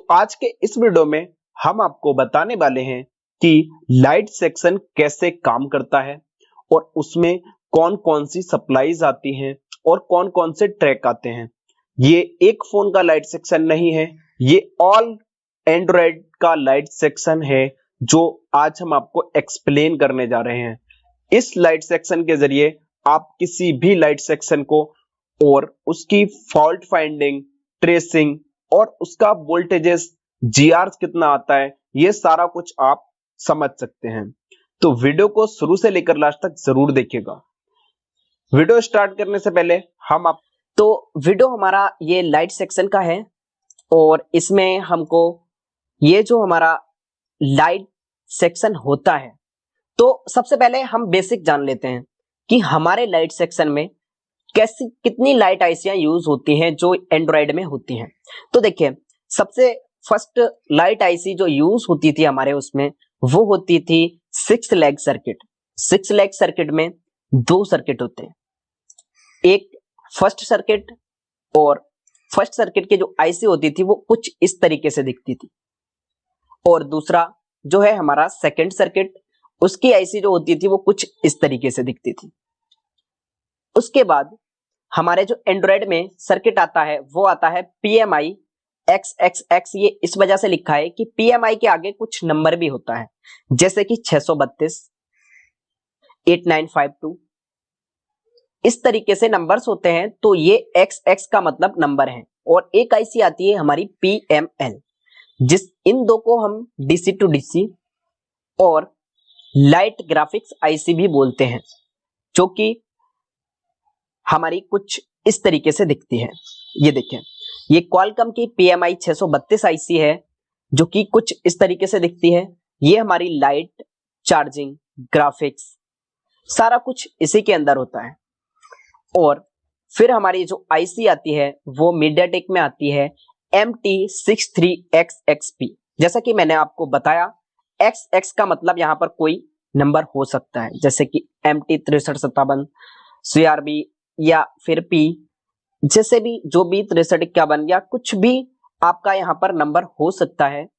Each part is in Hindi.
आज के इस वीडियो में हम आपको बताने वाले हैं कि लाइट सेक्शन कैसे काम करता है और उसमें कौन कौन सी सप्लाईज आती हैं और कौन कौन से ट्रैक आते हैं। ये एक फोन का लाइट सेक्शन नहीं है, ये ऑल एंड्रॉयड का लाइट सेक्शन है जो आज हम आपको एक्सप्लेन करने जा रहे हैं। इस लाइट सेक्शन के जरिए आप किसी भी लाइट सेक्शन को और उसकी फॉल्ट फाइंडिंग, ट्रेसिंग और उसका वोल्टेजेस, जीआर कितना आता है, ये सारा कुछ आप समझ सकते हैं। तो वीडियो को शुरू से लेकर लास्ट तक जरूर देखिएगा। वीडियो स्टार्ट करने से पहले वीडियो हमारा ये लाइट सेक्शन का है और इसमें हमको ये जो हमारा लाइट सेक्शन होता है, तो सबसे पहले हम बेसिक जान लेते हैं कि हमारे लाइट सेक्शन में कितनी लाइट आईसियां यूज होती हैं जो एंड्रॉयड में होती हैं। तो देखिए, सबसे फर्स्ट लाइट आईसी जो यूज होती थी हमारे उसमें, वो होती थी 6 लेग सर्किट। 6 लेग सर्किट में 2 सर्किट होते हैं, एक फर्स्ट सर्किट, और फर्स्ट सर्किट की जो आईसी होती थी वो कुछ इस तरीके से दिखती थी, और दूसरा जो है हमारा सेकंड सर्किट, उसकी आईसी जो होती थी वो कुछ इस तरीके से दिखती थी। उसके बाद हमारे जो एंड्रॉयड में सर्किट आता है वो आता है PMI XXX। ये इस वजह से लिखा है कि PMI के आगे कुछ नंबर भी होता है, जैसे कि 632, 8952, इस तरीके से नंबर्स होते हैं। तो ये XX का मतलब नंबर है। और एक आईसी आती है हमारी PML, इन दो को हम DC टू DC और लाइट ग्राफिक्स आईसी भी बोलते हैं, जो कि हमारी कुछ इस तरीके से दिखती है। ये देखें, ये क्वालकॉम की PMI 632 आईसी है जो कि कुछ इस तरीके से दिखती है। ये हमारी लाइट, चार्जिंग, ग्राफिक्स सारा कुछ इसी के अंदर होता है। और फिर हमारी जो आईसी आती है वो मीडियाटेक में आती है MT63XXP। जैसा कि मैंने आपको बताया, XX का मतलब यहाँ पर कोई नंबर हो सकता है, जैसे कि MT6357, CRB या फिर P, जैसे भी जो भी 6351 या कुछ भी आपका यहाँ पर नंबर हो सकता है।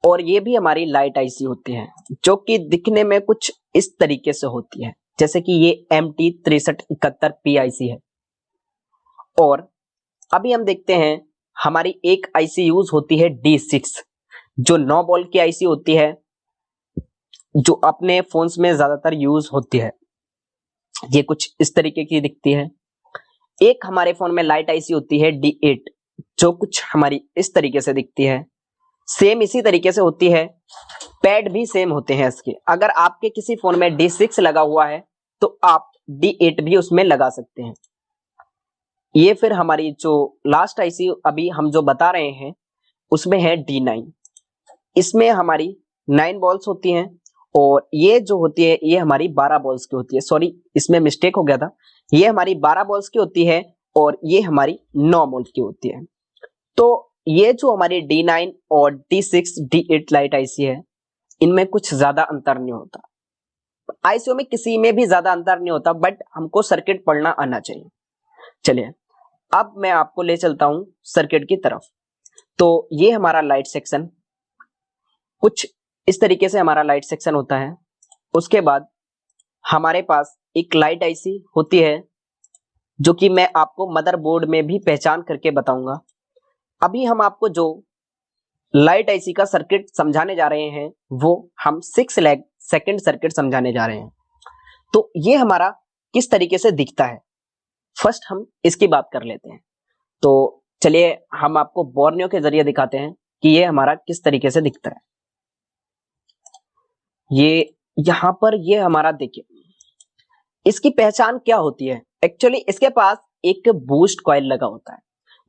और ये भी हमारी लाइट आईसी होती है जो कि दिखने में कुछ इस तरीके से होती है, जैसे कि ये MT6371P आईसी है। और अभी हम देखते हैं हमारी एक आईसी यूज होती है D6, जो 9 वोल्ट की आईसी होती है, जो अपने फोन्स में ज्यादातर यूज होती है। ये कुछ इस तरीके की दिखती है। एक हमारे फोन में लाइट आईसी होती है D8, जो कुछ हमारी इस तरीके से दिखती है। सेम इसी तरीके से होती है, पैड भी सेम होते हैं इसके। अगर आपके किसी फोन में D6 लगा हुआ है तो आप D8 भी उसमें लगा सकते हैं। ये फिर हमारी जो लास्ट आईसी अभी हम जो बता रहे हैं उसमें है D9। इसमें हमारी 9 बॉल्स होती हैं, और ये जो होती है ये हमारी 12 बॉल्स की होती है। सॉरी, इसमें मिस्टेक हो गया था, ये हमारी 12 बॉल्स की होती है और ये हमारी 9 बॉल्स की होती है। तो ये जो हमारी D9 और D6, D8 लाइट आईसी है, इनमें कुछ ज्यादा अंतर नहीं होता। आईसीओ में किसी में भी ज्यादा अंतर नहीं होता, बट हमको सर्किट पढ़ना आना चाहिए। चलिए, अब मैं आपको ले चलता हूं सर्किट की तरफ। तो ये हमारा लाइट सेक्शन कुछ इस तरीके से हमारा लाइट सेक्शन होता है। उसके बाद हमारे पास एक लाइट आईसी होती है जो कि मैं आपको मदरबोर्ड में भी पहचान करके बताऊंगा। अभी हम आपको जो लाइट आईसी का सर्किट समझाने जा रहे हैं वो हम 6 लेग सेकंड सर्किट समझाने जा रहे हैं। तो ये हमारा किस तरीके से दिखता है, फर्स्ट हम इसकी बात कर लेते हैं। तो चलिए हम आपको बोर्नियो के जरिए दिखाते हैं कि ये हमारा किस तरीके से दिखता है। ये यहां पर ये हमारा देखिए, इसकी पहचान क्या होती है। एक्चुअली इसके पास एक बूस्ट कॉइल लगा होता है।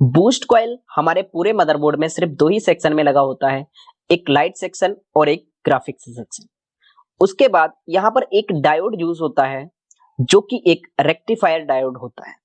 बूस्ट कॉइल हमारे पूरे मदरबोर्ड में सिर्फ 2 ही सेक्शन में लगा होता है, एक लाइट सेक्शन और एक ग्राफिक्स सेक्शन। उसके बाद यहां पर एक डायोड यूज होता है जो कि एक रेक्टिफायर डायोड होता है,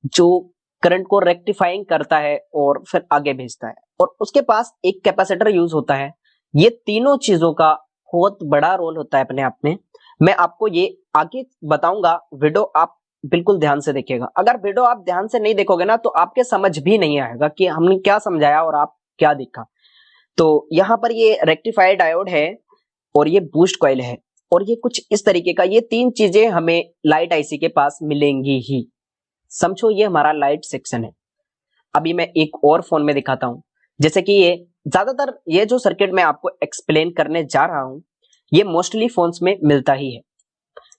जो करंट को रेक्टिफाइंग करता है और फिर आगे भेजता है। और उसके पास एक कैपेसिटर यूज होता है। ये तीनों चीजों का बहुत बड़ा रोल होता है अपने आप में। मैं आपको ये आगे बताऊंगा, वीडियो आप बिल्कुल ध्यान से देखिएगा। अगर वीडियो आप ध्यान से नहीं देखोगे ना तो आपके समझ भी नहीं आएगा कि हमने क्या समझाया और आप क्या देखा। तो यहाँ पर ये रेक्टिफायर डायोड है और ये बूस्ट कॉइल है और ये कुछ इस तरीके का, ये तीन चीजें हमें लाइट आईसी के पास मिलेंगी ही। समझो ये हमारा लाइट सेक्शन है। अभी मैं एक और फोन में दिखाता हूं, जैसे कि ये ज्यादातर ये जो सर्किट मैं आपको एक्सप्लेन करने जा रहा हूं ये मोस्टली फोन्स में मिलता ही है।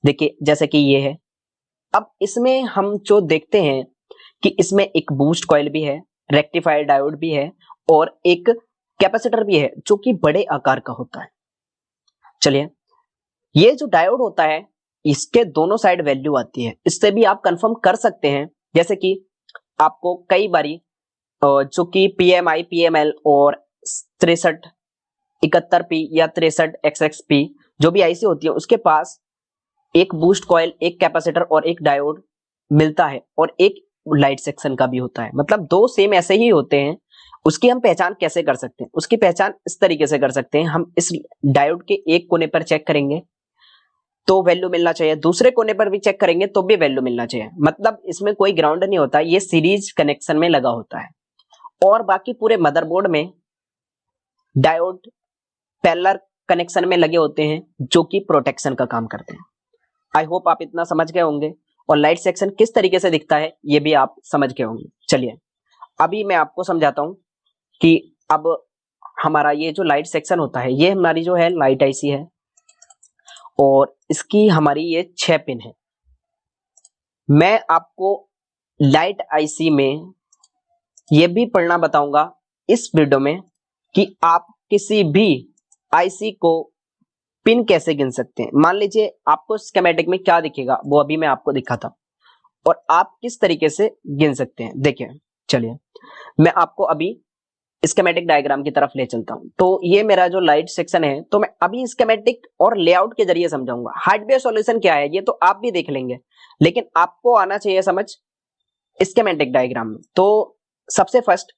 देखिए जैसे कि ये है। अब इसमें हम जो देखते हैं कि इसमें एक बूस्ट कॉइल भी है, रेक्टिफायर डायोड भी है और एक कैपेसिटर भी है जो कि बड़े आकार का होता है। चलिए, ये जो डायोड होता है इसके दोनों साइड वैल्यू आती है, इससे भी आप कंफर्म कर सकते हैं। जैसे कि आपको कई बारी जो कि PMI PML और 6371P या 63XXP जो भी आईसी होती है उसके पास एक बूस्ट कॉइल, एक कैपेसिटर और एक डायोड मिलता है और एक लाइट सेक्शन का भी होता है। मतलब दो सेम ऐसे ही होते हैं। उसकी हम पहचान कैसे कर सकते हैं? उसकी पहचान इस तरीके से कर सकते हैं, हम इस डायोड के एक कोने पर चेक करेंगे तो वैल्यू मिलना चाहिए, दूसरे कोने पर भी चेक करेंगे तो भी वैल्यू मिलना चाहिए। मतलब इसमें कोई ग्राउंड नहीं होता, ये सीरीज कनेक्शन में लगा होता है। और बाकी पूरे मदरबोर्ड में डायोड पैरेलल कनेक्शन में लगे होते हैं जो कि प्रोटेक्शन का काम करते हैं। आई होप आप इतना समझ गए होंगे और लाइट सेक्शन किस तरीके से दिखता है ये भी आप समझ गए होंगे। चलिए अभी मैं आपको समझाता हूं कि अब हमारा ये जो लाइट सेक्शन होता है ये हमारी जो है लाइट आईसी है और इसकी हमारी ये 6 पिन है। मैं आपको लाइट आईसी में ये भी पढ़ना बताऊंगा इस वीडियो में कि आप किसी भी आईसी को पिन कैसे गिन सकते हैं। मान लीजिए आपको स्कीमेटिक में क्या दिखेगा वो अभी मैं आपको दिखाता और आप किस तरीके से गिन सकते हैं। देखिए चलिए मैं आपको अभी स्कीमेटिक डायग्राम की तरफ ले चलता हूं। तो ये मेरा जो लाइट सेक्शन है तो मैं अभी स्कीमेटिक और लेआउट के जरिए समझाऊंगा। हार्डवेयर सॉल्यूशन क्या है ये तो आप भी देख लेंगे, लेकिन आपको आना चाहिए समझ स्कीमेटिक डायग्राम में। तो सबसे फर्स्ट